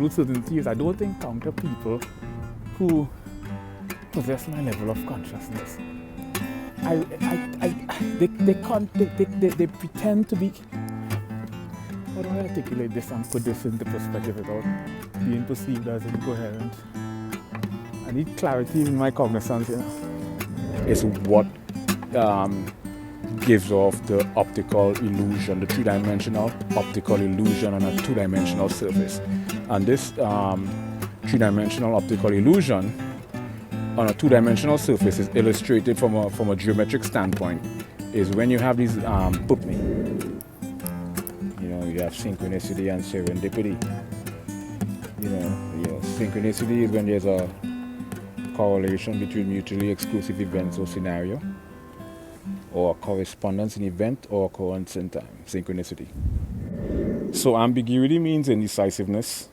people with certain theories. I don't encounter people who possess my level of consciousness. They pretend to be. How do I articulate this and put this into perspective without being perceived as incoherent? I need clarity in my cognizance, you know. It's what gives off the optical illusion, the three-dimensional optical illusion on a two-dimensional surface. And this three-dimensional optical illusion on a two-dimensional surface is illustrated from a geometric standpoint. Is when you have these putney. You know, you have synchronicity and serendipity. You know, synchronicity is when there's a correlation between mutually exclusive events or scenario, or a correspondence in event or occurrence in time, synchronicity. So ambiguity means indecisiveness.